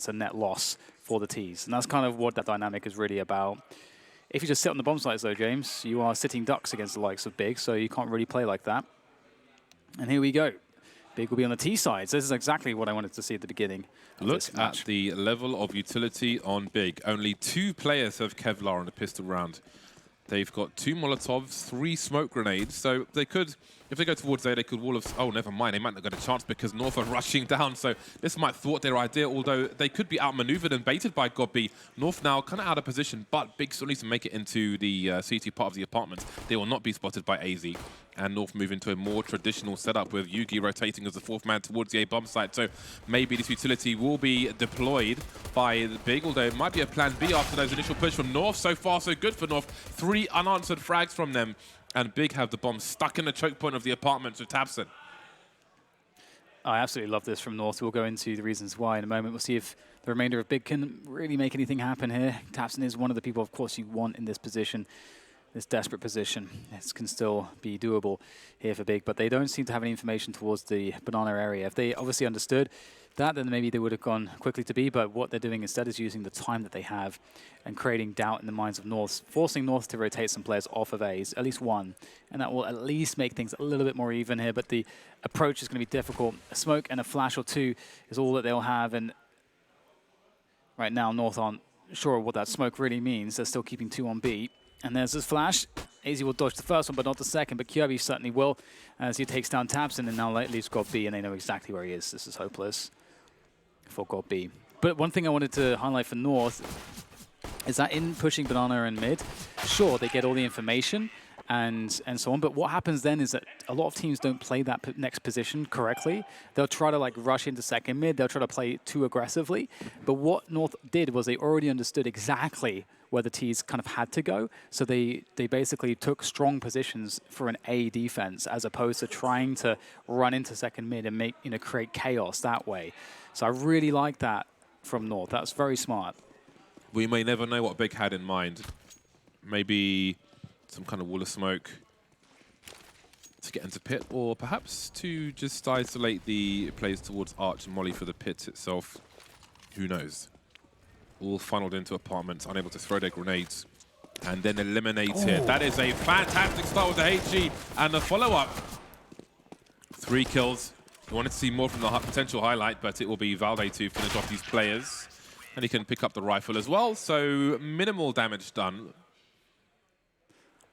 that's a net loss for the T's. And that's kind of what that dynamic is really about. If you just sit on the bomb sites, though, James, you are sitting ducks against the likes of Big, so you can't really play like that. And here we go. Big will be on the T side. So this is exactly what I wanted to see at the beginning. Look at the level of utility on Big. Only 2 players have Kevlar on the pistol round. They've got 2 Molotovs, 3 smoke grenades, so they could, if they go towards A, they could wall of... Oh, never mind, they might not get a chance because North are rushing down, so this might thwart their idea, although they could be outmaneuvered and baited by Godby. North now kind of out of position, but Big still needs to make it into the CT part of the apartment. They will not be spotted by AZ. And North move into a more traditional setup with Yugi rotating as the 4th man towards the A bomb site. So maybe this utility will be deployed by the Big, although it might be a plan B after those initial push from North. So far, so good for North. 3 unanswered frags from them. And Big have the bomb stuck in the choke point of the apartment with Tabson. I absolutely love this from North. We'll go into the reasons why in a moment. We'll see if the remainder of Big can really make anything happen here. Tabson is one of the people, of course, you want in this position. This desperate position. This can still be doable here for Big, but they don't seem to have any information towards the banana area. If they obviously understood that, then maybe they would have gone quickly to B, but what they're doing instead is using the time that they have and creating doubt in the minds of North, forcing North to rotate some players off of A's, at least one, and that will at least make things a little bit more even here, but the approach is going to be difficult. A smoke and a flash or 2 is all that they'll have, and right now North aren't sure what that smoke really means. They're still keeping 2 on B. And there's this flash. AZ will dodge the first one, but not the second. But Kirby certainly will, as he takes down Tabson, and now leaves God B, and they know exactly where he is. This is hopeless for God B. But one thing I wanted to highlight for North is that in pushing banana and mid, sure, they get all the information and so on. But what happens then is that a lot of teams don't play that next position correctly. They'll try to like rush into second mid. They'll try to play too aggressively. But what North did was they already understood exactly where the T's kind of had to go. So they basically took strong positions for an A defense as opposed to trying to run into second mid and make, create chaos that way. So I really like that from North. That's very smart. We may never know what Big had in mind. Maybe some kind of wall of smoke to get into pit, or perhaps to just isolate the plays towards Arch and Molly for the pit itself. Who knows? All funneled into apartments, unable to throw their grenades, and then eliminate it. That is a fantastic start with the HG, and the follow-up. 3 kills. We wanted to see more from the potential highlight, but it will be Valde to finish off these players. And he can pick up the rifle as well, so minimal damage done.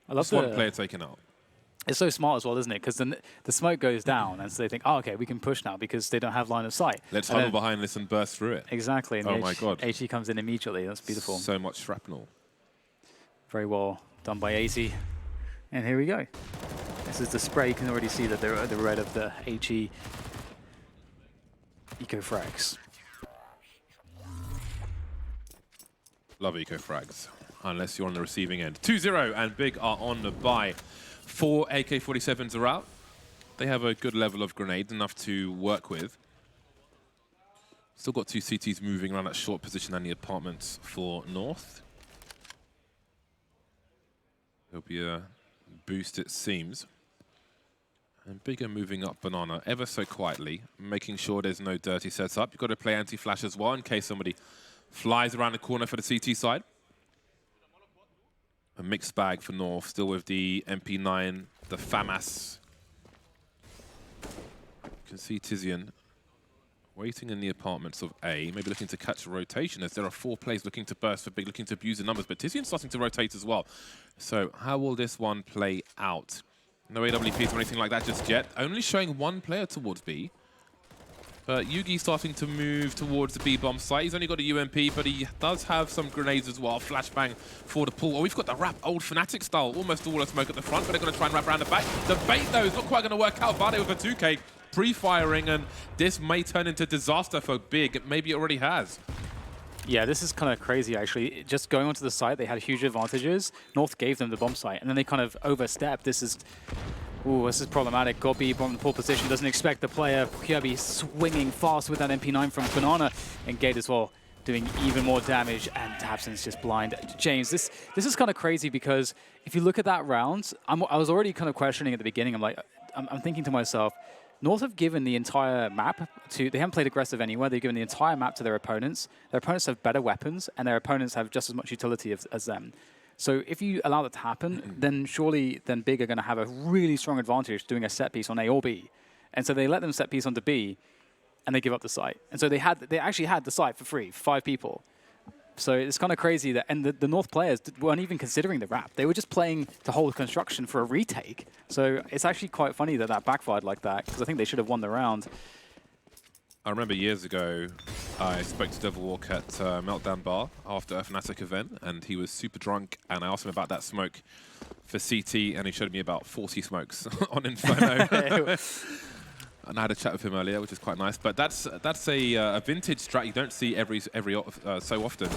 I love one player taken out. It's so smart as well, isn't it? Because then the smoke goes down, and so they think, oh, okay, we can push now because they don't have line of sight. Let's huddle behind this and burst through it. Exactly. And oh my God. HE comes in immediately. That's beautiful. So much shrapnel. Very well done by AZ. And here we go. This is the spray. You can already see that they're the red of the HE eco frags. Love eco frags, unless you're on the receiving end. 2-0, and Big are on the buy. 4 AK-47s are out. They have a good level of grenades, enough to work with. Still got 2 CTs moving around that short position and the apartments for North. There'll be a boost, it seems. And Big are moving up banana ever so quietly, making sure there's no dirty setup. You've got to play anti-flash as well in case somebody flies around the corner for the CT side. A mixed bag for North, still with the MP9, the FAMAS. You can see Tizian waiting in the apartments of A, maybe looking to catch a rotation as there are 4 players looking to burst for Big, looking to abuse the numbers, but Tizian's starting to rotate as well. So how will this one play out? No AWPs or anything like that just yet. Only showing 1 player towards B. But Yugi starting to move towards the B-bomb site. He's only got a UMP, but he does have some grenades as well. Flashbang for the pull. Oh, we've got the wrap, old Fnatic style. Almost all the smoke at the front, but they're going to try and wrap around the back. The bait, though, is not quite going to work out. Vade with a 2K pre-firing, and this may turn into disaster for Big. Maybe it already has. Yeah, this is kind of crazy, actually. Just going onto the site, they had huge advantages. North gave them the bomb site, and then they kind of overstepped. This is problematic. Godby on the pole position, doesn't expect the player. Kirby swinging fast with that MP9 from Banana, and Gate as well doing even more damage, and Tabson's just blind. James, this is kind of crazy because if you look at that round, I was already kind of questioning at the beginning. I'm thinking to myself, North have given the entire map to, they haven't played aggressive anywhere, they've given the entire map to their opponents. Their opponents have better weapons, and their opponents have just as much utility as them. So if you allow that to happen, then surely Big are going to have a really strong advantage doing a set piece on A or B. And so they let them set piece onto B, and they give up the site. And so they actually had the site for free, 5 people. So it's kind of crazy that, and the North players weren't even considering the wrap. They were just playing to hold construction for a retake. So it's actually quite funny that that backfired like that, because I think they should have won the round. I remember years ago, I spoke to Devil Walk at Meltdown Bar after a Fnatic event, and he was super drunk, and I asked him about that smoke for CT, and he showed me about 40 smokes on Inferno. And I had a chat with him earlier, which is quite nice. But that's a vintage strat you don't see every so often.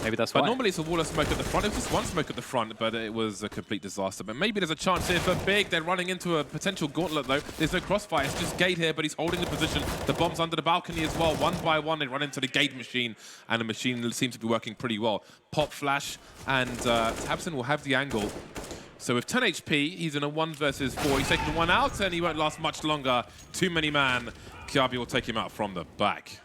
Maybe that's why. But normally it's a wall of smoke at the front. It was just one smoke at the front, but it was a complete disaster. But maybe there's a chance here for Big. They're running into a potential gauntlet, though. There's no crossfire. It's just Gate here, but he's holding the position. The bomb's under the balcony as well. One by one, they run into the Gate machine, and the machine seems to be working pretty well. Pop flash, and tabseN will have the angle. So with 10 HP, he's in a 1 versus 4. He's taking one out, and he won't last much longer. Too many man. Kjaerbye will take him out from the back.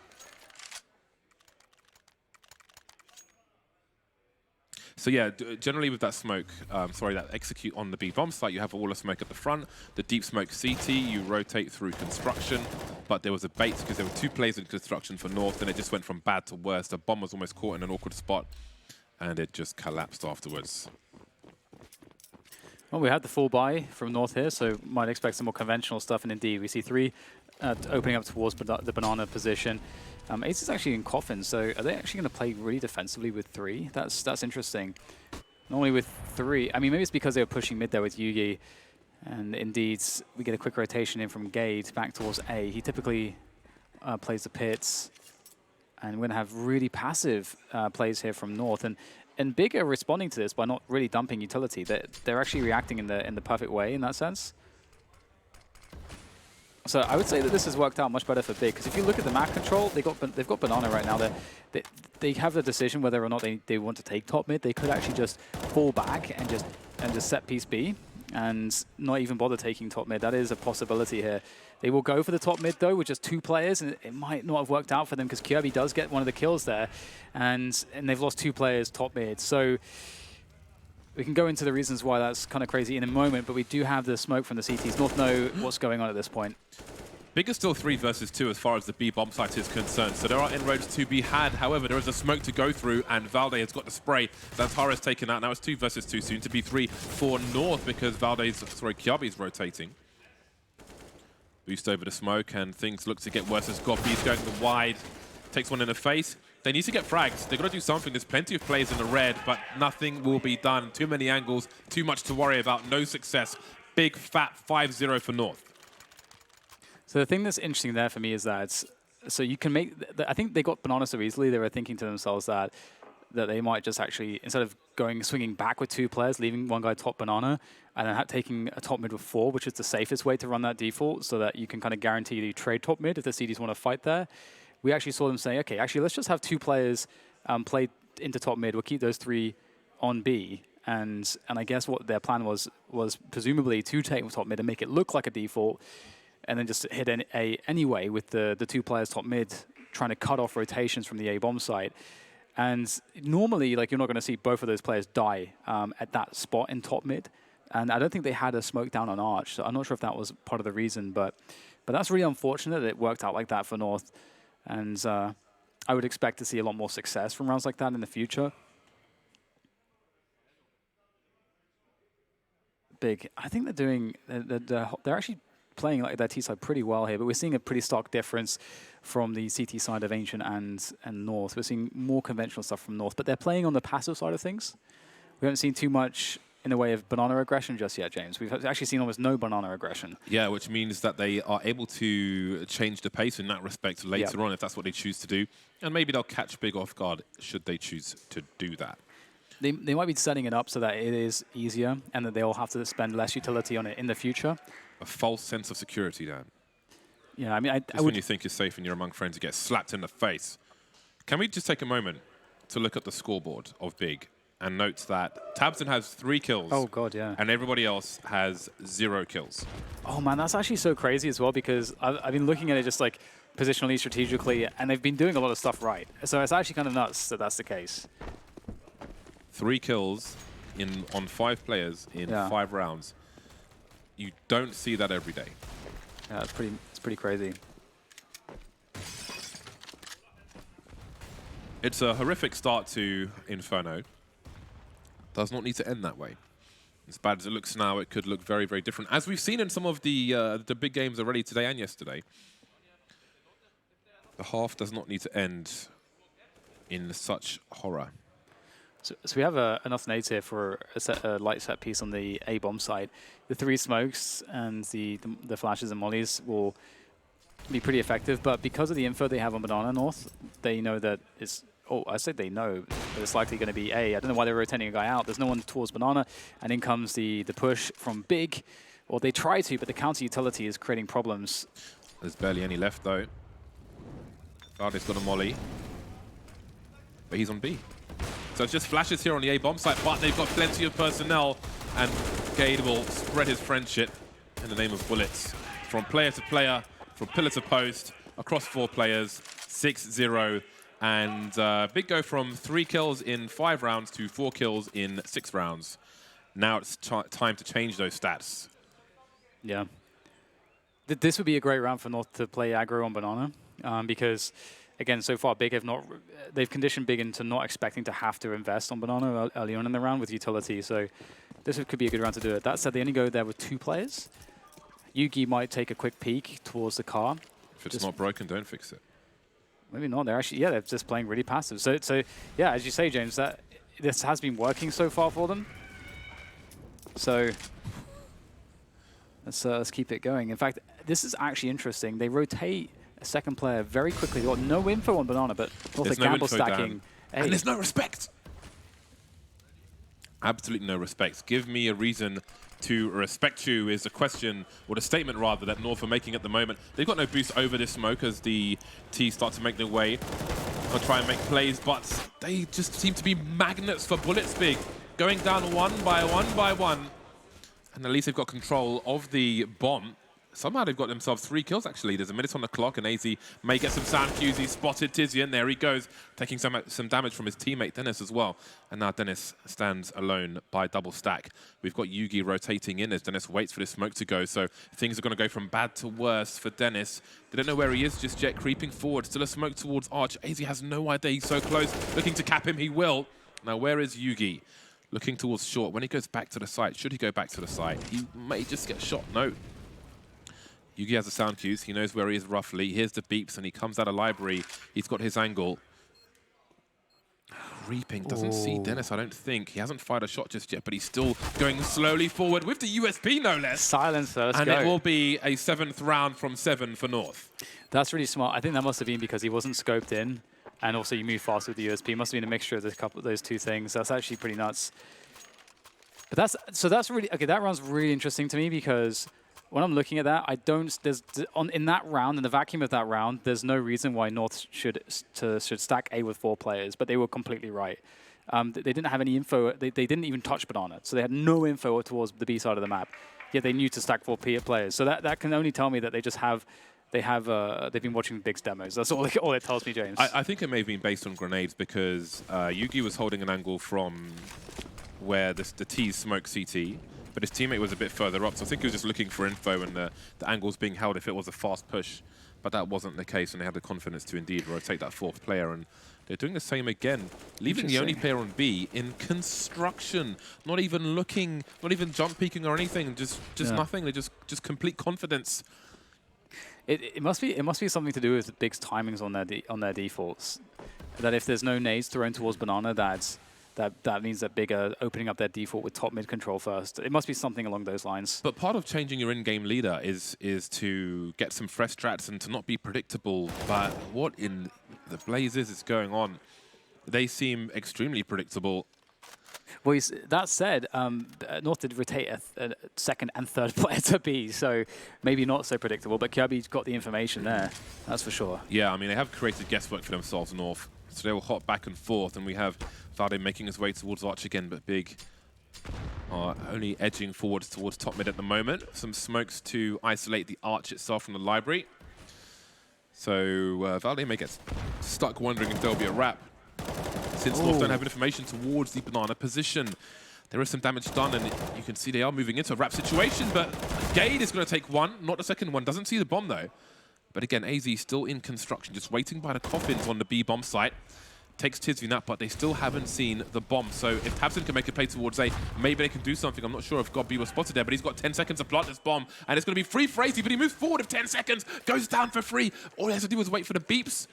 So yeah, generally with that smoke, that execute on the B bomb site, you have all the smoke at the front. The deep smoke CT, you rotate through construction. But there was a bait because there were 2 players in construction for North, and it just went from bad to worse. The bomb was almost caught in an awkward spot, and it just collapsed afterwards. Well, we had the full buy from North here, so might expect some more conventional stuff. And indeed, we see 3 opening up towards the banana position. Ace is actually in Coffin, so are they actually going to play really defensively with 3? That's interesting. Normally with 3, I mean, maybe it's because they were pushing mid there with Yugi. And indeed, we get a quick rotation in from Gade back towards A. He typically plays the pits. And we're going to have really passive plays here from North. And Big are responding to this by not really dumping utility. They're actually reacting in the perfect way in that sense. So I would say that this has worked out much better for Big, because if you look at the map control, they've got banana right now. They have the decision whether or not they want to take top mid. They could actually just fall back and just set piece B and not even bother taking top mid. That is a possibility here. They will go for the top mid, though, with just 2 players, and it might not have worked out for them because Kjaerbye does get one of the kills there, and they've lost 2 players top mid. So we can go into the reasons why that's kind of crazy in a moment, but we do have the smoke from the CTs. North know what's going on at this point. Big is still 3 versus 2 as far as the B bomb site is concerned, so there are inroads to be had. However, there is a smoke to go through, and Valde has got the spray. Zantara's taken out. Now it's 2 versus 2, soon to be 3 for North because Kjaerbye's rotating. Boost over the smoke, and things look to get worse as Goppy's going the wide. Takes one in the face. They need to get fragged. They've got to do something. There's plenty of players in the red, but nothing will be done. Too many angles, too much to worry about. No success. Big, fat 5-0 for North. So the thing that's interesting there for me is that, so you can make, I think they got banana so easily, they were thinking to themselves that they might just actually, instead of swinging back with 2 players, leaving one guy top banana, and then taking a top mid with 4, which is the safest way to run that default, so that you can kind of guarantee you trade top mid if the CDs want to fight there. We actually saw them say, okay, actually let's just have 2 players play into top mid. We'll keep those 3 on B, and I guess what their plan was presumably to take top mid and make it look like a default, and then just hit A anyway with the 2 players top mid, trying to cut off rotations from the A bomb site. And normally, like, you're not going to see both of those players die at that spot in top mid. And I don't think they had a smoke down on Arch, so I'm not sure if that was part of the reason. But that's really unfortunate that it worked out like that for North. And I would expect to see a lot more success from rounds like that in the future. Big. I think they're actually playing like their T side pretty well here, but we're seeing a pretty stark difference from the CT side of Ancient and North. We're seeing more conventional stuff from North, but they're playing on the passive side of things. We haven't seen too much in the way of banana aggression just yet, James. We've actually seen almost no banana aggression. Yeah, which means that they are able to change the pace in that respect later on if that's what they choose to do. And maybe they'll catch Big off guard should they choose to do that. They might be setting it up so that it is easier and that they'll have to spend less utility on it in the future. A false sense of security, Dan. Yeah, I mean, I when you think you're safe and you're among friends, you get slapped in the face. Can we just take a moment to look at the scoreboard of Big? and note that Tabson has 3 kills. Oh, God, yeah. And everybody else has 0 kills. Oh, man, that's actually so crazy as well, because I've been looking at it just like positionally, strategically, and they've been doing a lot of stuff right. So it's actually kind of nuts that that's the case. 3 kills on 5 players in 5 rounds. You don't see that every day. Yeah, it's pretty crazy. It's a horrific start to Inferno. Does not need to end that way. As bad as it looks now, it could look very, very different. As we've seen in some of the big games already today and yesterday, the half does not need to end in such horror. So we have enough nades here for a light set piece on the A-bomb side. The 3 smokes and the flashes and mollies will be pretty effective, but because of the info they have on Banana North, they know that it's... Oh, I said they know, but it's likely going to be A. I don't know why they're rotating a guy out. There's no one towards Banana, and in comes the push from Big. Or they try to, but the counter utility is creating problems. There's barely any left, though. Garde's got a molly, but he's on B. So it's just flashes here on the A-bomb site, but they've got plenty of personnel, and Gade will spread his friendship in the name of bullets. From player to player, from pillar to post, across 4 players, 6-0. And Big go from 3 kills in 5 rounds to 4 kills in 6 rounds. Now it's time to change those stats. Yeah. This would be a great round for North to play aggro on Banana, because, again, so far Big they've conditioned Big into not expecting to have to invest on Banana early on in the round with utility. So this could be a good round to do it. That said, they only go there with 2 players. Yugi might take a quick peek towards the car. If it's not broken, don't fix it. Maybe not. They're actually, they're just playing really passive. So yeah, as you say, James, that this has been working so far for them. So let's keep it going. In fact, this is actually interesting. They rotate a second player very quickly. They've got no info on Banana, but also gamble stacking. And there's no respect. Absolutely no respect. Give me a reason to respect you is a question, or the statement rather, that North are making at the moment. They've got no boost over this smoke as the T start to make their way. They'll try and make plays, but they just seem to be magnets for bullets. Big. Going down one by one. And at least they've got control of the bomb. Somehow they've got themselves 3 kills, actually. There's a minute on the clock, and AZ may get some sound cues. He spotted Tizian. There he goes, taking some damage from his teammate, Dennis, as well. And now Dennis stands alone by double stack. We've got Yugi rotating in as Dennis waits for the smoke to go. So things are going to go from bad to worse for Dennis. They don't know where he is just yet, creeping forward. Still a smoke towards Arch. AZ has no idea he's so close. Looking to cap him, he will. Now, where is Yugi? Looking towards short. When he goes back to the site, should he go back to the site? He may just get shot. No. Yugi has the sound cues. He knows where he is roughly. Here's the beeps, and he comes out of library. He's got his angle. Reaping doesn't see Dennis, I don't think. He hasn't fired a shot just yet, but he's still going slowly forward with the USP, no less. Silencer, let's go. And it will be a 7th round from 7 for North. That's really smart. I think that must have been because he wasn't scoped in, and also you move fast with the USP. It must have been a mixture of those 2 things. That's actually pretty nuts. But that's really, okay, that round's really interesting to me because when I'm looking at that, in that round, in the vacuum of that round, there's no reason why North should stack A with 4 players, but they were completely right. They didn't have any info. They didn't even touch Banana, so they had no info towards the B side of the map. Yet they knew to stack 4 players. So that can only tell me that they've been watching Big's demos. That's all it tells me, James. I think it may have been based on grenades because Yugi was holding an angle from where the T's smoke CT. But his teammate was a bit further up, so I think he was just looking for info and the angles being held if it was a fast push. But that wasn't the case, and they had the confidence to indeed rotate that 4th player. And they're doing the same again, leaving the only player on B in construction, not even looking, not even jump peeking or anything, just nothing. They just complete confidence. It must be something to do with Big's timings on their defaults. That if there's no nades thrown towards Banana, that means that Big are opening up their default with top mid control first. It must be something along those lines. But part of changing your in-game leader is to get some fresh strats and to not be predictable. But what in the blazes is going on? They seem extremely predictable. Well, that said, North did rotate a 2nd and 3rd player to B, so maybe not so predictable, but Kirby's got the information there, that's for sure. Yeah, I mean, they have created guesswork for themselves, North. So they will hop back and forth, and we have Valde making his way towards Arch again, but Big are only edging forwards towards top mid at the moment. Some smokes to isolate the Arch itself from the library. So Valde may get stuck wondering if there'll be a wrap. Since North don't have information towards the banana position, there is some damage done, and you can see they are moving into a wrap situation, but Gade is going to take one, not the second one. Doesn't see the bomb, though. But again, AZ still in construction, just waiting by the coffins on the B bomb site. Takes Tizvinap, but they still haven't seen the bomb. So if Tabson can make a play towards A, maybe they can do something. I'm not sure if God B was spotted there, but he's got 10 seconds to plant this bomb, and it's going to be free for AZ, but he moves forward of 10 seconds, goes down for free. All he has to do is wait for the beeps.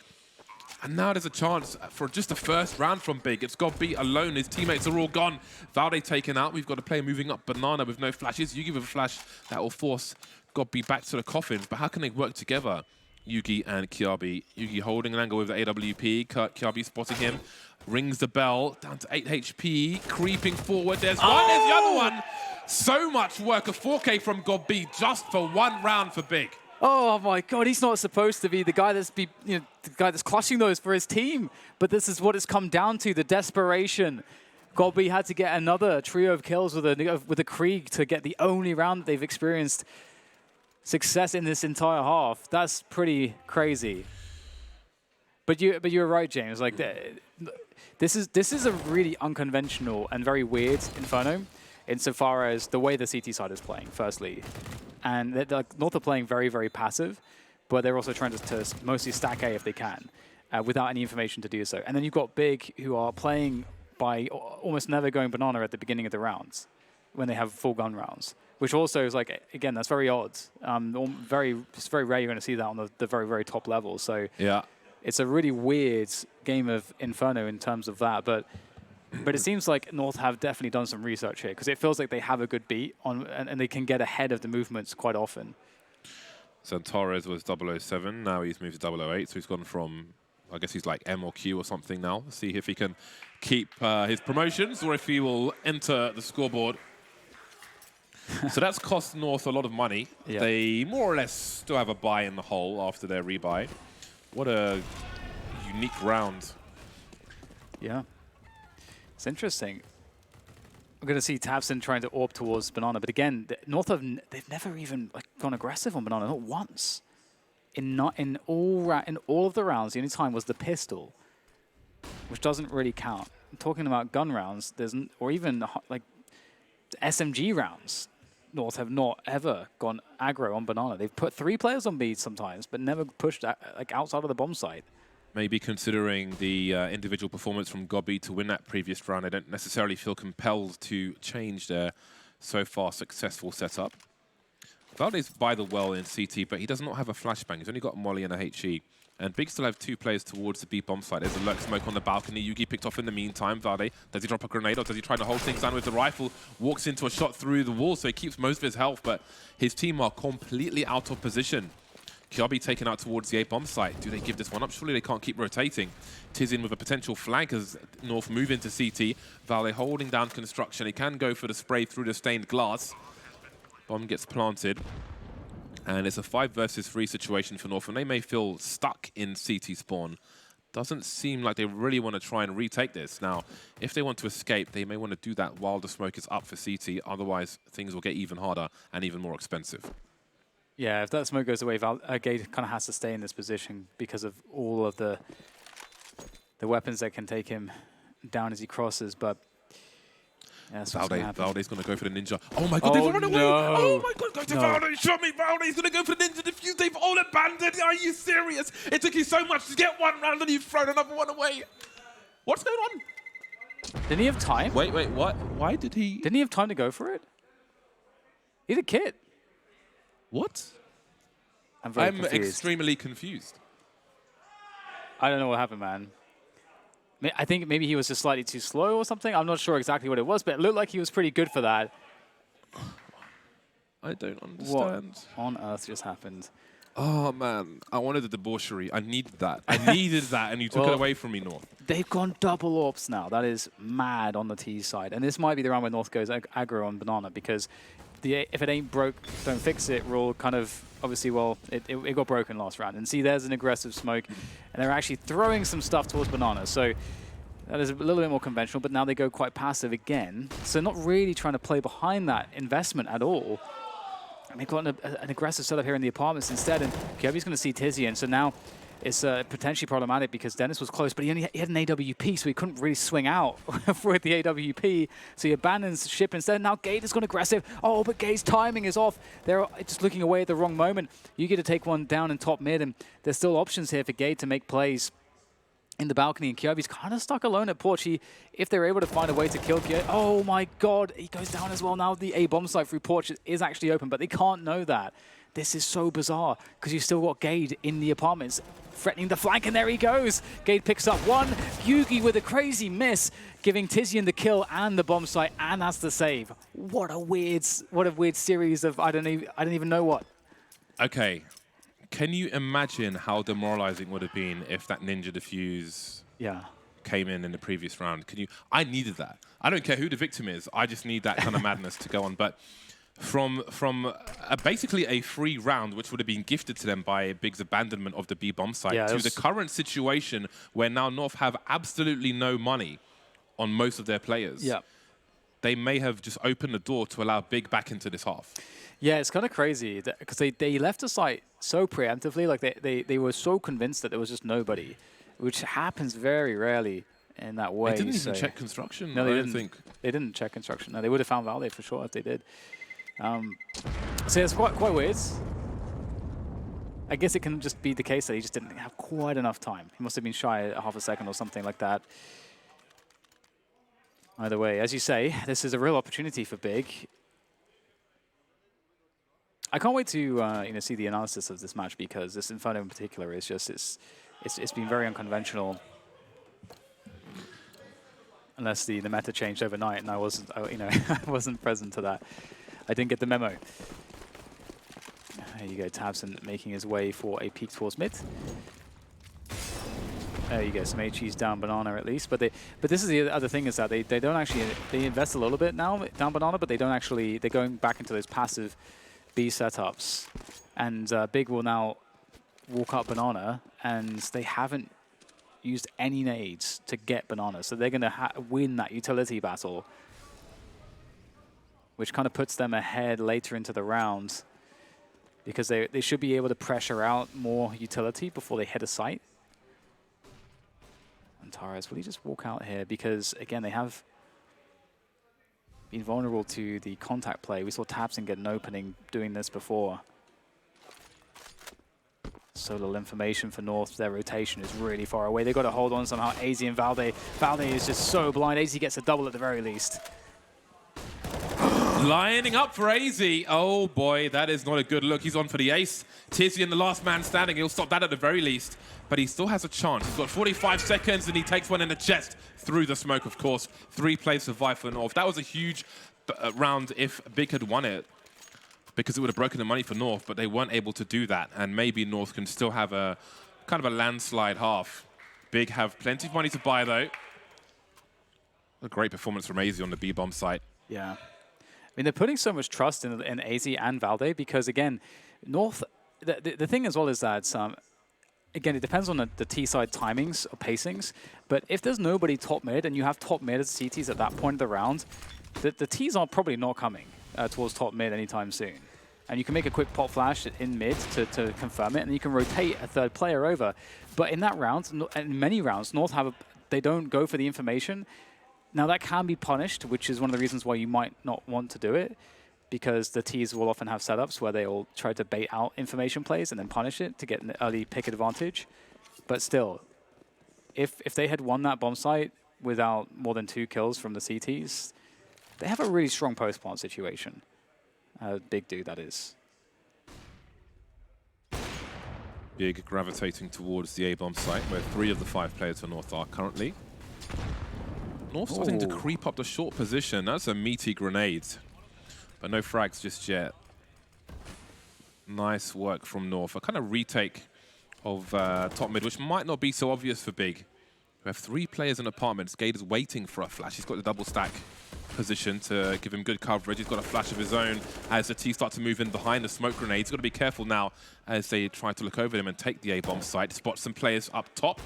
And now there's a chance for just the first round from Big. It's God B alone. His teammates are all gone. Valde taken out. We've got a player moving up. Banana with no flashes. Yugi with a flash that will force God B back to the coffins. But how can they work together? Yugi and Kiabi. Yugi holding an angle with the AWP. Kiabi spotting him. Rings the bell. Down to 8 HP. Creeping forward. There's one. There's the other one. So much work. A 4K from God B just for one round for Big. Oh my God, he's not supposed to be the guy the guy that's clutching those for his team. But this is what it's come down to, the desperation. Golby had to get another trio of kills with a Krieg to get the only round that they've experienced success in this entire half. That's pretty crazy. But you're right, James. Like this is a really unconventional and very weird Inferno, insofar as the way the CT side is playing, firstly. And North are playing very, very passive, but they're also trying to mostly stack A if they can, without any information to do so. And then you've got Big, who are playing by almost never going banana at the beginning of the rounds, when they have full gun rounds, which also is like, again, that's very odd. It's very rare you're going to see that on the very, very top level. So yeah, it's a really weird game of Inferno in terms of that, but it seems like North have definitely done some research here, because it feels like they have a good beat on, and they can get ahead of the movements quite often. Santorez was 007, now he's moved to 008, so he's gone from, I guess he's like M or Q or something now. Let's see if he can keep his promotions or if he will enter the scoreboard. So that's cost North a lot of money. Yeah. They more or less still have a buy in the hole after their rebuy. What a unique round. Yeah. It's interesting. I'm going to see Tabson trying to AWP towards Banana, but again, North they've never even gone aggressive on Banana, not once. In all of the rounds, the only time was the pistol, which doesn't really count. I'm talking about gun rounds, or even like SMG rounds. North have not ever gone aggro on Banana. They've put 3 players on B sometimes, but never pushed like outside of the bomb site. Maybe considering the individual performance from Gobby to win that previous round, they don't necessarily feel compelled to change their so far successful setup. Valde's by the well in CT, but he does not have a flashbang. He's only got a Molly and a HE. And Big still have 2 players towards the B bomb site. There's a lurk smoke on the balcony. Yugi picked off in the meantime. Valde, does he drop a grenade or does he try to hold things down with the rifle? Walks into a shot through the wall, so he keeps most of his health, but his team are completely out of position. Kiabi taken out towards the A bomb site. Do they give this one up? Surely they can't keep rotating. Tizin with a potential flank as North move into CT. Valde holding down construction. He can go for the spray through the stained glass. Bomb gets planted. And it's a 5 versus 3 situation for North, and they may feel stuck in CT spawn. Doesn't seem like they really want to try and retake this. Now, if they want to escape, they may want to do that while the smoke is up for CT. Otherwise, things will get even harder and even more expensive. Yeah, if that smoke goes away, Gade kind of has to stay in this position because of all of the weapons that can take him down as he crosses, but yeah, Valde's going to go for the ninja. Oh my god, they've run away! Oh my god, go to Valde, shot me, Valde's going to go for the ninja defuse. They've all abandoned. Are you serious? It took you so much to get one round and you've thrown another one away. What's going on? Didn't he have time? Wait, what? Why did he? Didn't he have time to go for it? He's a kid. What? I'm extremely confused. I don't know what happened, man. I think maybe he was just slightly too slow or something. I'm not sure exactly what it was, but it looked like he was pretty good for that. I don't understand. What on earth just happened? Oh, man. I wanted the debauchery. I needed that. I needed that, and you took it away from me, North. They've gone double AWPs now. That is mad on the T side. And this might be the round where North goes aggro on Banana, because if it ain't broke, don't fix it rule kind of, obviously, well, it got broken last round. And see, there's an aggressive smoke, and they're actually throwing some stuff towards Banana. So that is a little bit more conventional, but now they go quite passive again. So not really trying to play behind that investment at all. And they've got an aggressive setup here in the apartments instead, and Kirby's going to see Tizian. So now it's potentially problematic because Dennis was close, but he had an AWP, so he couldn't really swing out with the AWP. So he abandons ship instead. Now Gate has gone aggressive. Oh, but Gate's timing is off. They're just looking away at the wrong moment. You get to take one down in top mid, and there's still options here for Gate to make plays in the balcony, and Kirby's kind of stuck alone at Porch. If they're able to find a way to kill Kirby, oh my god, he goes down as well. Now the A bomb site through Porch is actually open, but they can't know that. This is so bizarre, because you've still got Gade in the apartments, threatening the flank, and there he goes. Gade picks up one. Yugi with a crazy miss, giving Tizian the kill and the bomb site, and that's the save. What a weird series of I don't even know what. Okay. Can you imagine how demoralizing it would have been if that Ninja Defuse came in the previous round? Can you? I needed that. I don't care who the victim is. I just need that kind of madness to go on. But from basically a free round, which would have been gifted to them by Big's abandonment of the B bomb site, to the current situation where now North have absolutely no money on most of their players. Yeah. They may have just opened the door to allow Big back into this half. Yeah, it's kind of crazy because they left the site so preemptively. Like they were so convinced that there was just nobody, which happens very rarely in that way. They didn't even check construction. No, I don't think. They didn't check construction. No, they would have found Valde for sure if they did. So it's quite weird. I guess it can just be the case that he just didn't have quite enough time. He must have been shy a half a second or something like that. Either way, as you say, this is a real opportunity for Big. I can't wait to see the analysis of this match, because this Inferno in particular is just it's been very unconventional. Unless the meta changed overnight, and I wasn't I wasn't present to that. I didn't get the memo. There you go, Tabson making his way for a peek towards mid. There you go, some HE's down Banana at least, but this is the other thing, is that they don't actually, they invest a little bit now down Banana, but they don't actually, they're going back into those passive B setups, and Big will now walk up Banana, and they haven't used any nades to get Banana, so they're going to win that utility battle, which kind of puts them ahead later into the round, because they should be able to pressure out more utility before they hit a site. And Torres, will he just walk out here? Because, again, they have been vulnerable to the contact play. We saw Tabson get an opening doing this before. So little information for North. Their rotation is really far away. They've got to hold on somehow. AZ and Valde. Valde is just so blind. AZ gets a double at the very least. Lining up for AZ. Oh boy, that is not a good look. He's on for the ace. Tizian, the last man standing. He'll stop that at the very least. But he still has a chance. He's got 45 seconds, and he takes one in the chest through the smoke, of course. 3 plays survive for North. That was a huge round if Big had won it, because it would have broken the money for North, but they weren't able to do that. And maybe North can still have a kind of a landslide half. Big have plenty of money to buy, though. A great performance from AZ on the B-bomb site. Yeah. I mean, they're putting so much trust in AZ and Valde, because, again, North, the thing as well is that, again, it depends on the T-side timings or pacings, but if there's nobody top mid and you have top mid as CTs at that point of the round, the Ts are probably not coming towards top mid anytime soon. And you can make a quick pop flash in mid to confirm it, and you can rotate a third player over. But in that round, in many rounds, North they don't go for the information. Now, that can be punished, which is one of the reasons why you might not want to do it, because the Ts will often have setups where they'll try to bait out information plays and then punish it to get an early pick advantage. But still, if they had won that bomb site without more than 2 kills from the CTs, they have a really strong post-plant situation. Big dude, that is. Big gravitating towards the A-bomb site, where 3 of the 5 players for North are currently. North starting to creep up the short position. That's a meaty grenade, but no frags just yet. Nice work from North. A kind of retake of top mid, which might not be so obvious for Big. We have 3 players in apartments. Gade is waiting for a flash. He's got the double stack. position to give him good coverage. He's got a flash of his own as the T start to move in behind the smoke grenades. He's got to be careful now as they try to look over him and take the A-bomb site. Spot some players up top.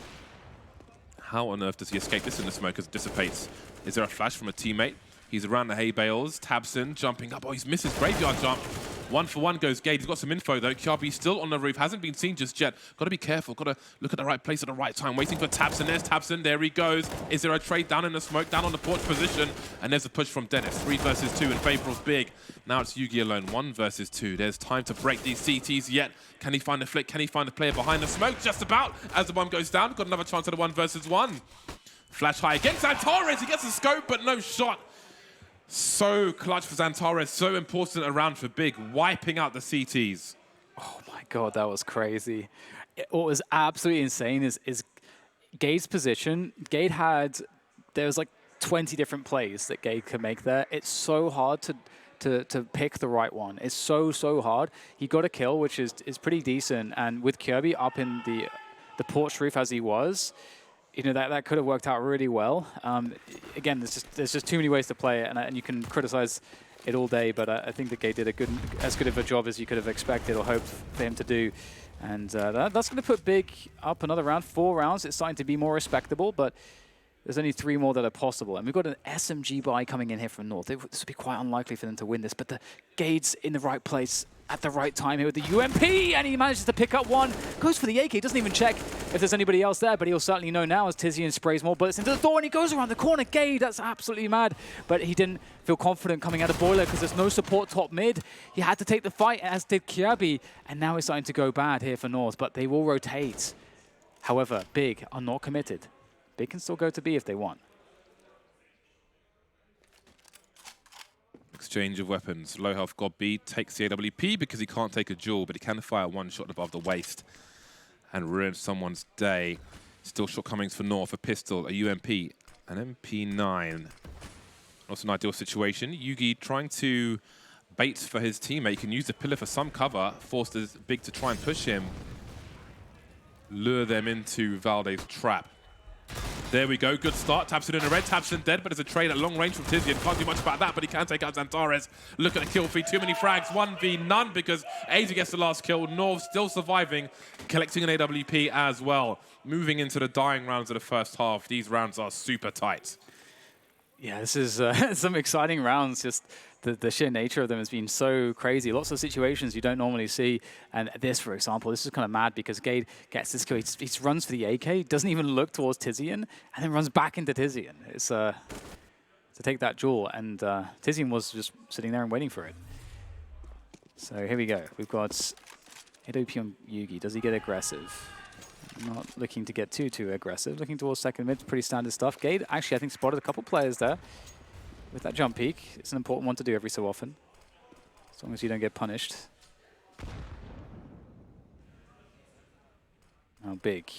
How on earth does he escape this in the smoke as it dissipates? Is there a flash from a teammate? He's around the hay bales. Tabson jumping up. Oh, he's missed his graveyard jump. 1-for-1 goes Gade. He's got some info though. Kjabi still on the roof. Hasn't been seen just yet. Got to be careful. Got to look at the right place at the right time. Waiting for Tabson. There's Tabson. There he goes. Is there a trade down in the smoke? Down on the porch position. And there's a push from Dennis. 3 versus 2 in favor of Big. Now it's Yugi alone. 1 versus 2. There's time to break these CTs yet. Can he find the flick? Can he find the player behind the smoke? Just about. As the bomb goes down. Got another chance at a 1 versus 1. Flash high against Antares. He gets a scope, but no shot. So clutch for Xantares, so important around for Big, wiping out the CTs. Oh my God, that was crazy. What was absolutely insane is Gade's position. Gade there was like 20 different plays that Gade could make there. It's so hard to pick the right one. It's so hard. He got a kill, which is pretty decent. And with Kjabi up in the porch roof as he was, you know, that could have worked out really well. Again, there's just too many ways to play it, and you can criticize it all day, but I think that Gade did as good of a job as you could have expected or hoped for him to do. And that's going to put Big up another round. 4 rounds. It's starting to be more respectable, but there's only 3 more that are possible. And we've got an SMG buy coming in here from North. This would be quite unlikely for them to win this, but the Gade's in the right place at the right time here with the UMP, and he manages to pick up 1. Goes for the AK, doesn't even check if there's anybody else there, but he'll certainly know now as Tizian sprays more bullets into the door, and he goes around the corner. Gade, that's absolutely mad. But he didn't feel confident coming out of Boiler because there's no support top mid. He had to take the fight, as did Kjabi, and now it's starting to go bad here for North, but they will rotate. However, Big are not committed. Big can still go to B if they want. Exchange of weapons. Low health God B takes the AWP because he can't take a duel, but he can fire 1 shot above the waist and ruin someone's day. Still shortcomings for North, a pistol, a UMP, an MP9. Not an ideal situation. Yugi trying to bait for his teammate. He can use the pillar for some cover, force the Big to try and push him, lure them into Valde's trap. There we go, good start. Tabson in the red, Tabson dead, but there's a trade at long range from Tizian. Can't do much about that, but he can take out Xantares. Look at the kill feed, too many frags, 1v none because Asia gets the last kill. Norv still surviving, collecting an AWP as well. Moving into the dying rounds of the first half. These rounds are super tight. Yeah, this is some exciting rounds. Just the sheer nature of them has been so crazy. Lots of situations you don't normally see. And this, for example, this is kind of mad because Gade gets this kill. He runs for the AK, doesn't even look towards Tizian, and then runs back into Tizian. It's to take that duel. And Tizian was just sitting there and waiting for it. So here we go. We've got AWP on Yugi. Does he get aggressive? Not looking to get too aggressive. Looking towards second mid, pretty standard stuff. Gade actually, I think, spotted a couple players there with that jump peek. It's an important one to do every so often, as long as you don't get punished. Oh, Big.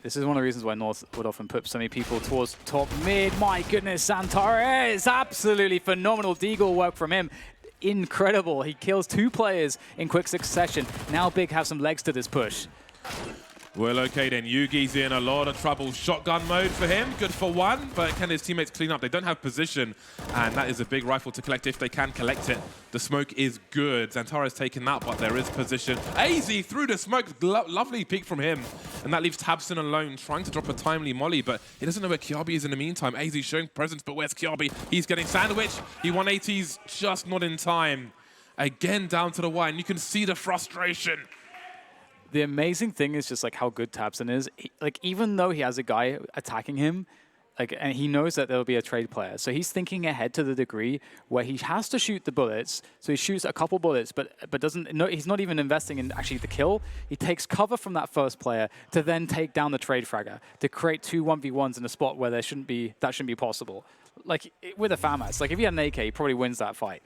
This is one of the reasons why North would often put so many people towards top mid. My goodness, Xantares, absolutely phenomenal deagle work from him. Incredible. He kills 2 players in quick succession. Now Big have some legs to this push. Well, okay then, Yugi's in a lot of trouble. Shotgun mode for him, good for 1, but can his teammates clean up? They don't have position, and that is a big rifle to collect if they can collect it. The smoke is good. Xantares taken that, but there is position. AZ through the smoke, lovely peek from him. And that leaves Tabson alone, trying to drop a timely molly, but he doesn't know where Kjabi is in the meantime. AZ showing presence, but where's Kjabi? He's getting sandwiched. He 180s, just not in time. Again, down to the wire, and you can see the frustration. The amazing thing is just like how good Tabson is. Like even though he has a guy attacking him, and he knows that there'll be a trade player, so he's thinking ahead to the degree where he has to shoot the bullets. So he shoots a couple bullets, but doesn't. No, he's not even investing in actually the kill. He takes cover from that first player to then take down the trade fragger to create 2 1v1s in a spot where that shouldn't be possible. Like with a FAMAS, like if he had an AK, he probably wins that fight.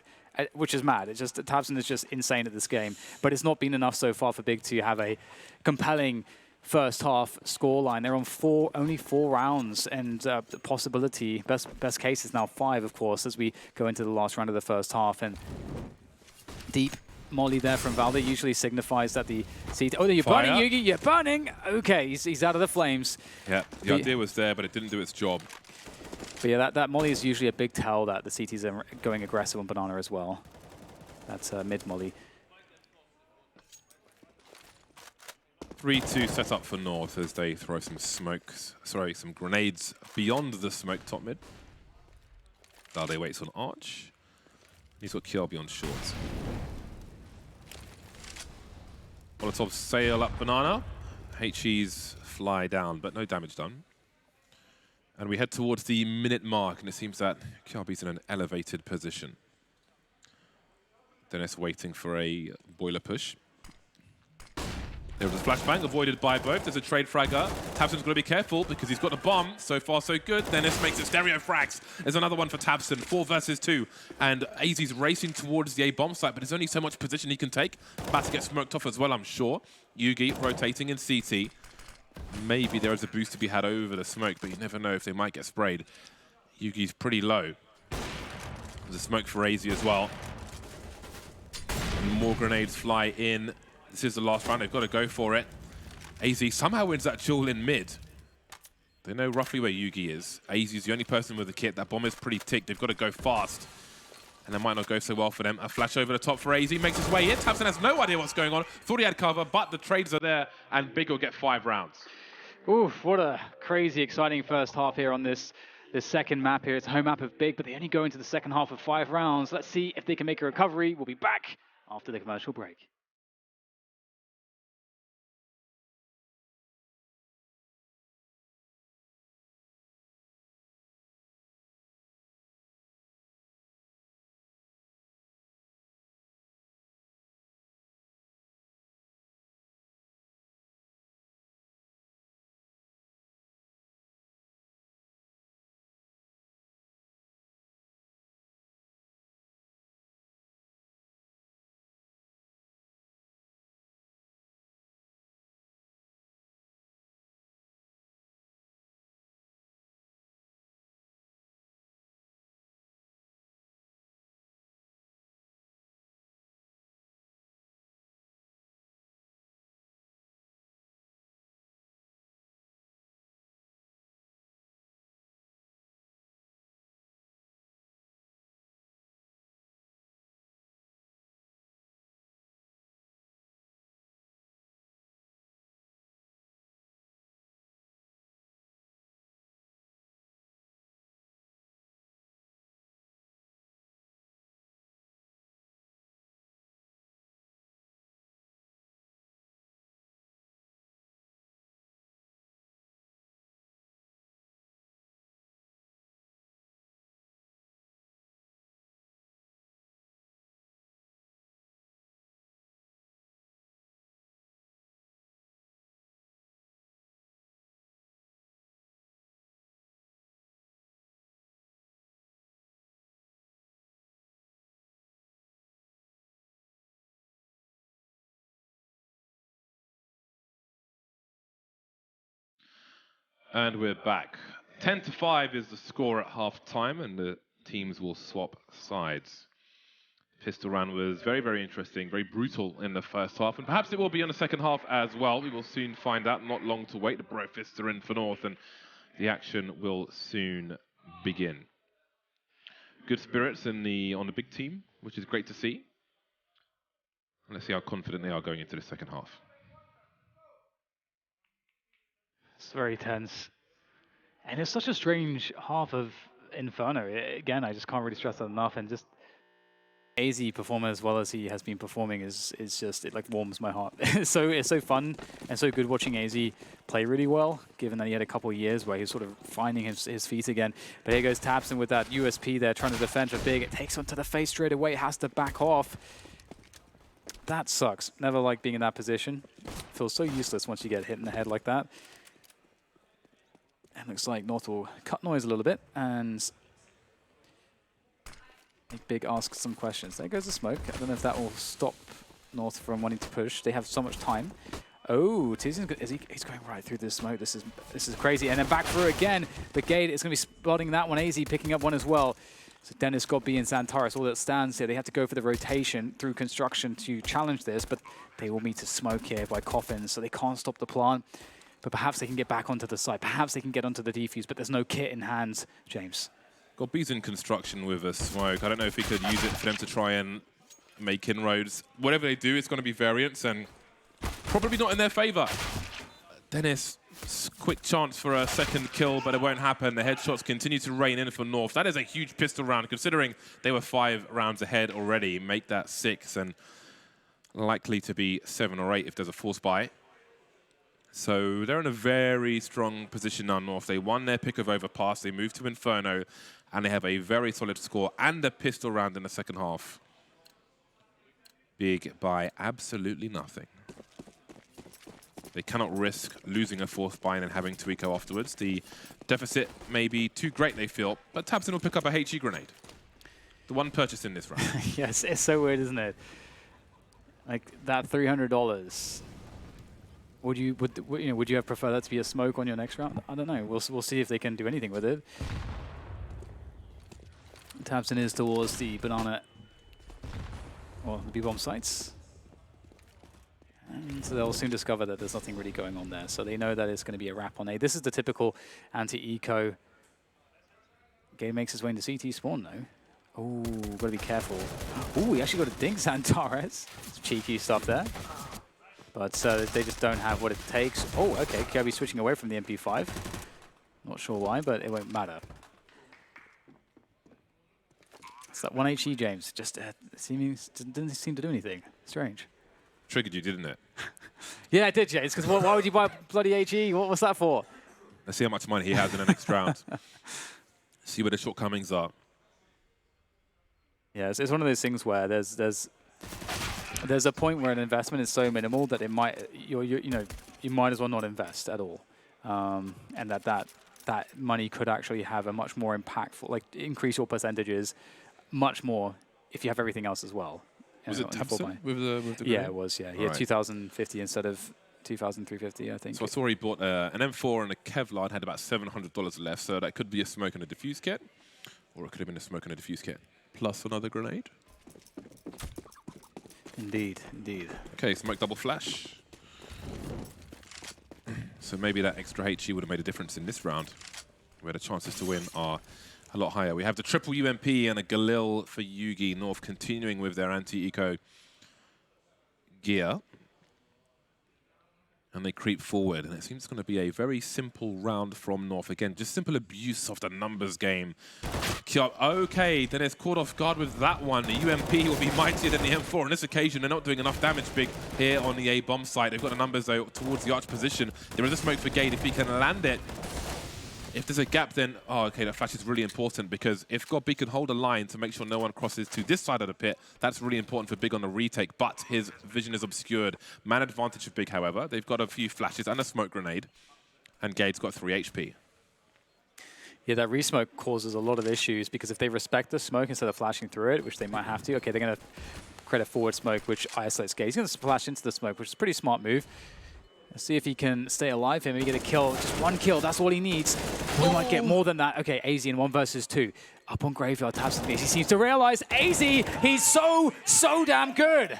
Which is mad. It's just Tabson is just insane at this game, but it's not been enough so far for Big to have a compelling first half scoreline. They're on only 4 rounds, and the possibility best case is now 5, of course, as we go into the last round of the first half. And deep molly there from Valde usually signifies that the CT. Oh, you're burning, Yugi. You're burning. Okay, he's out of the flames. Yeah, the idea was there, but it didn't do its job. But yeah, that molly is usually a big tell that the CTs are going aggressive on banana as well. That's mid molly. 3-2 set up for North as they throw some some grenades beyond the smoke top mid. Dade waits on Arch. He's got Kyobi on short. Molotov sail up banana. HEs fly down, but no damage done. And we head towards the minute mark, and it seems that Kyobi's in an elevated position. Dennis waiting for a boiler push. There was a flashbang avoided by both. There's a trade fragger. Tabson's got to be careful because he's got a bomb. So far, so good. Dennis makes it stereo frags. There's another one for Tabson. 4 versus 2. And AZ's racing towards the A bomb site, but there's only so much position he can take. About to get smoked off as well, I'm sure. Yugi rotating in CT. Maybe there is a boost to be had over the smoke, but you never know if they might get sprayed. Yugi's pretty low. There's a smoke for AZ as well. And more grenades fly in. This is the last round, they've got to go for it. AZ somehow wins that duel in mid. They know roughly where Yugi is. AZ is the only person with the kit. That bomb is pretty ticked. They've got to go fast. And that might not go so well for them. A flash over the top for AZ, makes his way in. Tabson has no idea what's going on. Thought he had cover, but the trades are there, and Big will get 5 rounds. Oof, what a crazy, exciting first half here on this second map here. It's a home map of Big, but they only go into the second half of 5 rounds. Let's see if they can make a recovery. We'll be back after the commercial break. And we're back. 10-5 is the score at half-time, and the teams will swap sides. Pistol round was very, very interesting, very brutal in the first half, and perhaps it will be in the second half as well. We will soon find out. Not long to wait. The Bro Fists are in for North, and the action will soon begin. Good spirits on the big team, which is great to see. And let's see how confident they are going into the second half. It's very tense. And it's such a strange half of Inferno. Again, I just can't really stress that enough. And just AZ performing as well as he has been performing is just, it like warms my heart. It's so fun and so good watching AZ play really well, given that he had a couple of years where he was sort of finding his feet again. But here goes Tabson with that USP there, trying to defend for Big. It takes him to the face straight away, has to back off. That sucks. Never like being in that position. Feels so useless once you get hit in the head like that. And looks like North will cut noise a little bit and Big asks some questions. There goes the smoke. I don't know if that will stop North from wanting to push. They have so much time. Oh, he's going right through this smoke. This is crazy. And then back through again. The gate is going to be spotting that one. AZ picking up one as well. So Dennis, Scott B, and Santaris, all that stands here. They have to go for the rotation through construction to challenge this, but they will meet a smoke here by coffins, so they can't stop the plant. But perhaps they can get back onto the site. Perhaps they can get onto the defuse, but there's no kit in hand, James. Got B's in construction with a smoke. I don't know if he could use it for them to try and make inroads. Whatever they do, it's going to be variance and probably not in their favor. Dennis, quick chance for a second kill, but it won't happen. The headshots continue to rain in for North. That is a huge pistol round, considering they were 5 rounds ahead already. Make that 6, and likely to be 7 or 8 if there's a force buy. So they're in a very strong position now, North. They won their pick of overpass. They moved to Inferno, and they have a very solid score and a pistol round in the second half. Big by absolutely nothing. They cannot risk losing a fourth buy and then having to eco afterwards. The deficit may be too great, they feel, but tabseN will pick up a HE grenade. The one purchased in this round. Yes, it's so weird, isn't it? Like that $300. Would you have preferred that to be a smoke on your next round? I don't know. We'll see if they can do anything with it. tabseN is towards the banana, or the B-bomb sites. And so they'll soon discover that there's nothing really going on there. So they know that it's going to be a wrap on A. This is the typical anti-eco. Game makes his way into CT spawn, though. Oh, got to be careful. Oh, he actually got a dink, Santares. Some cheeky stuff there. But they just don't have what it takes. Oh, okay, Kirby switching away from the MP5. Not sure why, but it won't matter. It's that 1 HE, James. Just didn't seem to do anything. Strange. Triggered you, didn't it? Yeah, it did, James, because why would you buy bloody HE? What was that for? Let's see how much money he has in the next round. See where the shortcomings are. Yeah, it's one of those things where there's a point where an investment is so minimal that it might you might as well not invest at all, and that money could actually have a much more impactful, like increase your percentages much more if you have everything else as well. Was it tabseN with the Yeah, it was. Yeah, he had 2,050 instead of 2,350, I think. So I saw he bought an M4 and a Kevlar and had about $700 left. So that could be a smoke and a diffuse kit, or it could have been a smoke and a diffuse kit plus another grenade. Indeed, indeed. Okay, smoke double flash. So maybe that extra HE would have made a difference in this round, where the chances to win are a lot higher. We have the triple UMP and a Galil for Yugi. North continuing with their anti-eco gear. And they creep forward, and it seems going to be a very simple round from North. Again, just simple abuse of the numbers game. Okay, then it's caught off guard with that one. The UMP will be mightier than the M4. On this occasion, they're not doing enough damage big here on the A bomb site. They've got the numbers, though, towards the arch position. There is a smoke for Gade if he can land it. If there's a gap, then, oh, okay, that flash is really important, because if GodB can hold a line to make sure no one crosses to this side of the pit, that's really important for Big on the retake, but his vision is obscured. Man advantage of Big, however. They've got a few flashes and a smoke grenade, and Gade's got 3 HP. Yeah, that resmoke causes a lot of issues, because if they respect the smoke instead of flashing through it, which they might have to, okay, they're going to create a forward smoke, which isolates Gade. He's going to splash into the smoke, which is a pretty smart move. Let's see if he can stay alive here, maybe get a kill. Just 1 kill, that's all he needs. We might get more than that. Okay, AZ in 1 versus 2. Up on Graveyard, tabseN. He seems to realize AZ, he's so damn good.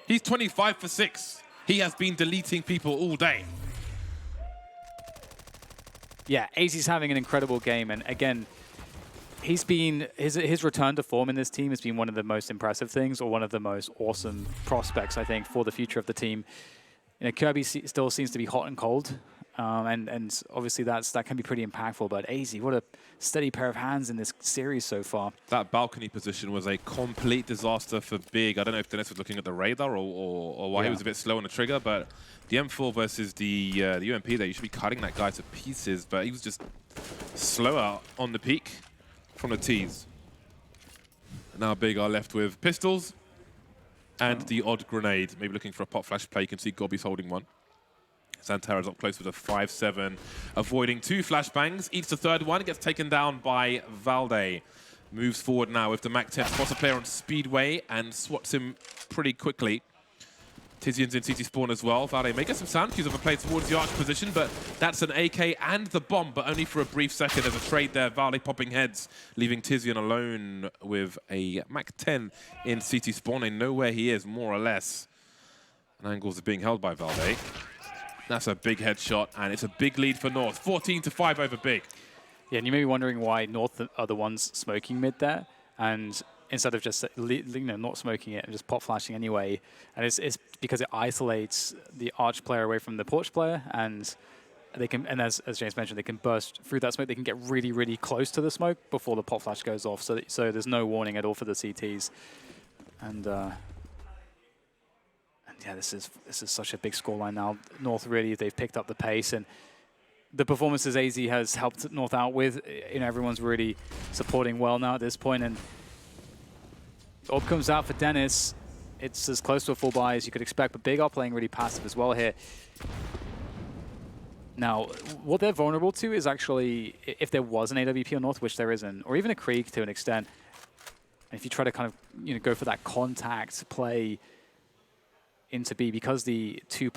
He's 25 for 6. He has been deleting people all day. Yeah, AZ's having an incredible game, and again, he's been his return to form in this team has been one of the most impressive things, or one of the most awesome prospects, I think, for the future of the team. You know, Kirby still seems to be hot and cold, and obviously that can be pretty impactful. But AZ, what a steady pair of hands in this series so far. That balcony position was a complete disaster for Big. I don't know if Dennis was looking at the radar or why he was a bit slow on the trigger, but the M4 versus the UMP there, you should be cutting that guy to pieces, but he was just slower on the peak from the T's. Now Big are left with pistols and the odd grenade. Maybe looking for a pop flash play. You can see GodB's holding one. Santares up close with a 5-7, avoiding 2 flashbangs. Eats the third one, gets taken down by Valde. Moves forward now with the MAC-10, spots a player on Speedway and swats him pretty quickly. Tizian's in CT spawn as well. Valde may get some sound cues of a play towards the arch position, but that's an AK and the bomb, but only for a brief second. There's a trade there, Valde popping heads, leaving Tizian alone with a MAC-10 in CT spawn. They know where he is, more or less. And angles are being held by Valde. That's a big headshot, and it's a big lead for North. 14-5 over Big. Yeah, and you may be wondering why North are the ones smoking mid there, and instead of just not smoking it and just pop flashing anyway, and it's because it isolates the Arch player away from the Porch player, and they can, and as James mentioned, they can burst through that smoke. They can get really, really close to the smoke before the pop flash goes off. So there's no warning at all for the CTs, and yeah, this is such a big scoreline now. North really, they've picked up the pace, and the performances AZ has helped North out with. Everyone's really supporting well now at this point, and Orb comes out for Dennis. It's as close to a full buy as you could expect, but Big are playing really passive as well here. Now, what they're vulnerable to is actually, if there was an AWP on North, which there isn't, or even a Krieg to an extent, if you try to kind of go for that contact play into B, because the two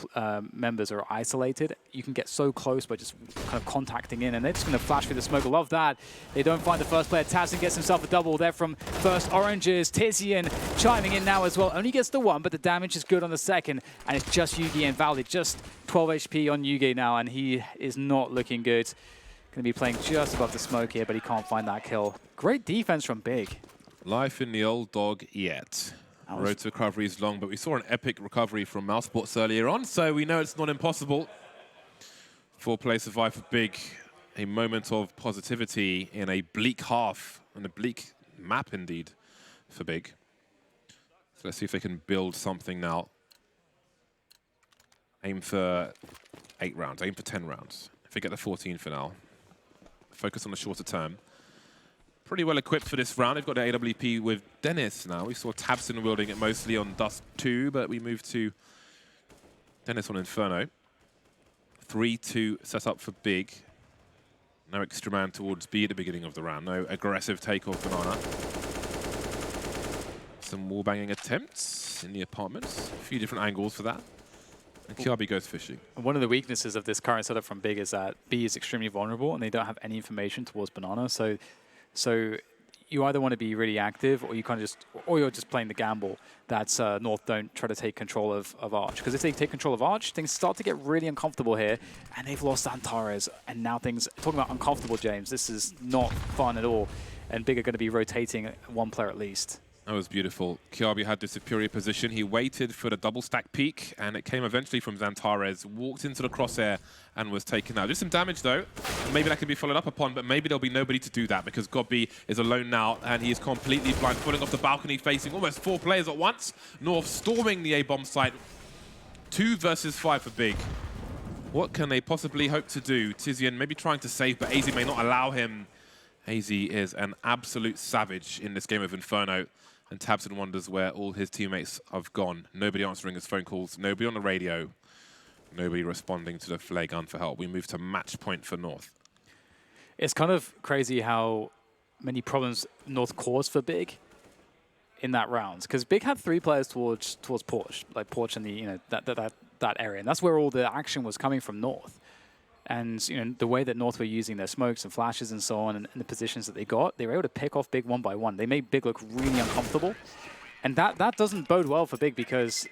members are isolated, you can get so close by just kind of contacting in, and they're just going to flash through the smoke. Love that. They don't find the first player. Tazin gets himself a double there from first Oranges. Tizian chiming in now as well. Only gets the one, but the damage is good on the second, and it's just Yugi and Valid. Just 12 HP on Yugi now, and he is not looking good. Going to be playing just above the smoke here, but he can't find that kill. Great defense from Big. Life in the old dog yet. Road to recovery is long, but we saw an epic recovery from Mousesports earlier on, so we know it's not impossible. 4-play survive for Big. A moment of positivity in a bleak half, and a bleak map indeed for Big. So let's see if they can build something now. Aim for 8 rounds, aim for 10 rounds. If they get the 14 for now. Focus on the shorter term. Pretty well equipped for this round. They've got the AWP with Dennis now. We saw Tabson wielding it mostly on Dust 2, but we moved to Dennis on Inferno. 3-2 set up for Big. No extra man towards B at the beginning of the round. No aggressive takeoff Banana. Some wallbanging attempts in the apartments. A few different angles for that. And Kiabi goes fishing. One of the weaknesses of this current setup from Big is that B is extremely vulnerable, and they don't have any information towards Banana. So you either want to be really active, or you're just playing the gamble that North don't try to take control of Arch. Because if they take control of Arch, things start to get really uncomfortable here, and they've lost Antares, and now things, talking about uncomfortable, James, this is not fun at all, and Big are going to be rotating one player at least. That was beautiful. Kiabi had the superior position. He waited for the double stack peek, and it came eventually from Zantares, walked into the crosshair and was taken out. Just some damage though. Maybe that can be followed up upon, but maybe there'll be nobody to do that because Godby is alone now, and he is completely blind, falling off the balcony, facing almost 4 players at once. North storming the A-bomb site. 2 versus 5 for Big. What can they possibly hope to do? Tizian maybe trying to save, but AZ may not allow him. AZ is an absolute savage in this game of Inferno. And Tabson wonders where all his teammates have gone. Nobody answering his phone calls, nobody on the radio, nobody responding to the flare gun for help. We move to match point for North. It's kind of crazy how many problems North caused for Big in that round. Because Big had 3 players towards Porch, like Porch and the that area, and that's where all the action was coming from North. And the way that North were using their smokes and flashes and so on, and the positions that they got, they were able to pick off Big one by one. They made Big look really uncomfortable, and that doesn't bode well for Big because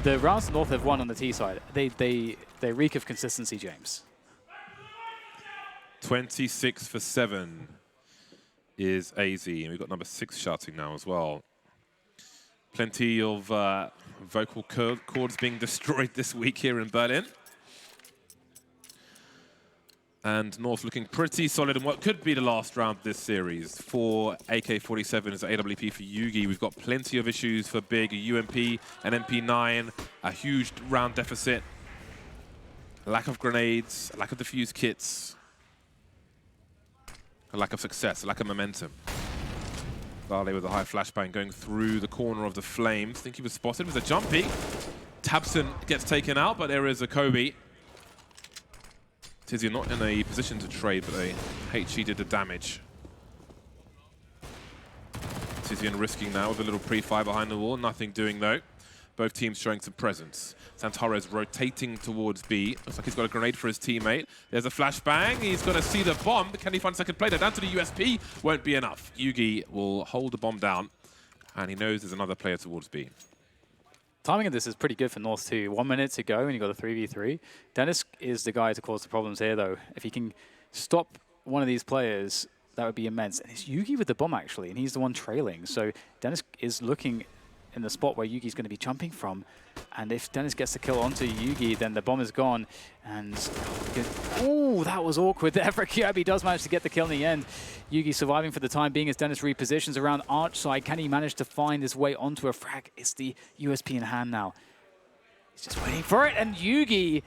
the rounds that North have won on the T side, they reek of consistency, James. 26 for 7 is AZ, and we've got number 6 shouting now as well. Plenty of vocal cords being destroyed this week here in Berlin. And North looking pretty solid in what could be the last round of this series. 4 AK-47 is AWP for Yugi. We've got plenty of issues for Big, a UMP, an MP9, a huge round deficit, a lack of grenades, a lack of defuse kits, a lack of success, a lack of momentum. Vale with a high flashbang going through the corner of the flames. I think he was spotted with a jumpy. Tabson gets taken out, but there is a Kobe. Tizian not in a position to trade, but HE did the damage. Tizian risking now with a little pre-fire behind the wall. Nothing doing though. Both teams showing some presence. Zantares rotating towards B. Looks like he's got a grenade for his teammate. There's a flashbang. He's going to see the bomb. Can he find a second player? Down to the USP. Won't be enough. Yugi will hold the bomb down. And he knows there's another player towards B. Timing of this is pretty good for North too. 1 minute to go and you got a 3v3. Dennis is the guy to cause the problems here though. If he can stop one of these players, that would be immense. And it's Yugi with the bomb, actually, and he's the one trailing. So Dennis is looking in the spot where Yugi's going to be jumping from. And if Dennis gets the kill onto Yugi, then the bomb is gone. And, oh, that was awkward there for Kirby. Does manage to get the kill in the end. Yugi surviving for the time being as Dennis repositions around Arch side. Can he manage to find his way onto a frag? It's the USP in hand now. He's just waiting for it, and Yugi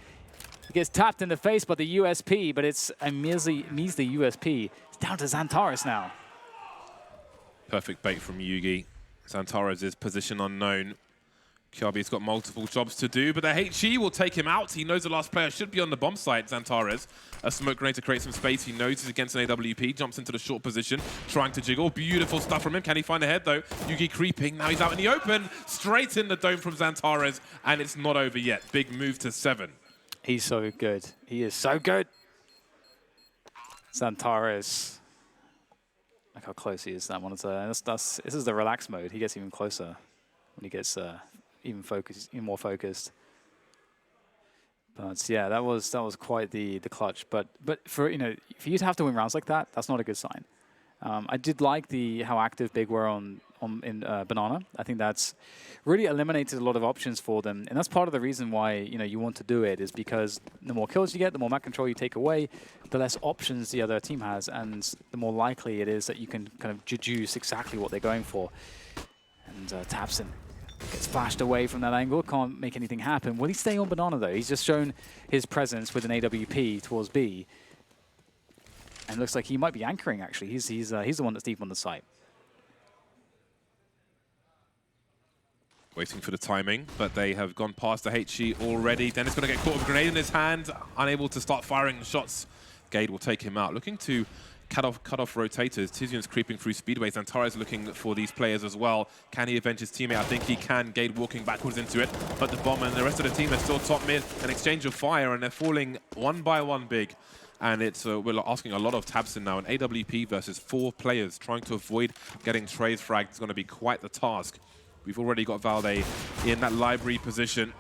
gets tapped in the face by the USP, but it's a measly USP. It's down to Xantares now. Perfect bait from Yugi. Xantares' position unknown. Kirby's got multiple jobs to do, but the HE will take him out. He knows the last player should be on the bomb site, Xantares. A smoke grenade to create some space. He knows he's against an AWP, jumps into the short position, trying to jiggle. Beautiful stuff from him. Can he find a head, though? Yugi creeping. Now he's out in the open. Straight in the dome from Xantares, and it's not over yet. Big move to 7. He's so good. He is so good. Xantares. Look how close he is to that monitor. This is the relaxed mode. He gets even closer when he gets even more focused. But yeah, that was quite the clutch. But for for you to have to win rounds like that, that's not a good sign. I did like how active Big were in Banana. I think that's really eliminated a lot of options for them, and that's part of the reason why you want to do it, is because the more kills you get, the more map control you take away, the less options the other team has, and the more likely it is that you can kind of deduce exactly what they're going for. And Tapson gets flashed away from that angle, can't make anything happen. Will he stay on Banana though? He's just shown his presence with an AWP towards B. And looks like he might be anchoring, actually. He's the one that's deep on the site. Waiting for the timing, but they have gone past the HE already. Dennis going to get caught with a grenade in his hand, unable to start firing shots. Gade will take him out. Looking to cut off rotators. Tizian's creeping through Speedway. Xantares looking for these players as well. Can he avenge his teammate? I think he can. Gade walking backwards into it, but the bomb and the rest of the team are still top mid. An exchange of fire, and they're falling one by one Big. And it's we're asking a lot of Tabson now. An AWP versus 4 players trying to avoid getting trade fragged is going to be quite the task. We've already got Valde in that library position.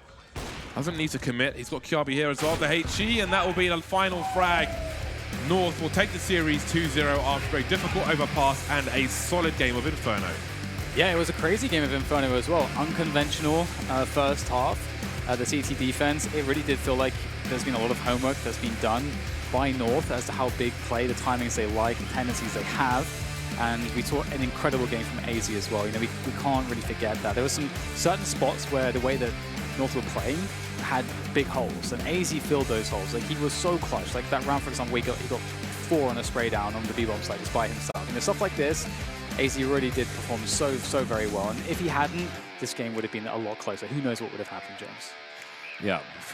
Doesn't need to commit. He's got Kiabi here as well, the HE, and that will be the final frag. North will take the series 2-0 after a difficult overpass and a solid game of Inferno. Yeah, it was a crazy game of Inferno as well. Unconventional first half. The CT defense, it really did feel like there's been a lot of homework that's been done by North as to how Big play, the timings they like, and tendencies they have. And we saw an incredible game from AZ as well. We can't really forget that. There were some certain spots where the way that North were playing had big holes, and AZ filled those holes. Like, he was so clutch. Like that round, for example, he got 4 on a spray down on the B-bomb side just by himself. Stuff like this, AZ really did perform so very well. And if he hadn't, this game would have been a lot closer. Who knows what would have happened, James? Yeah,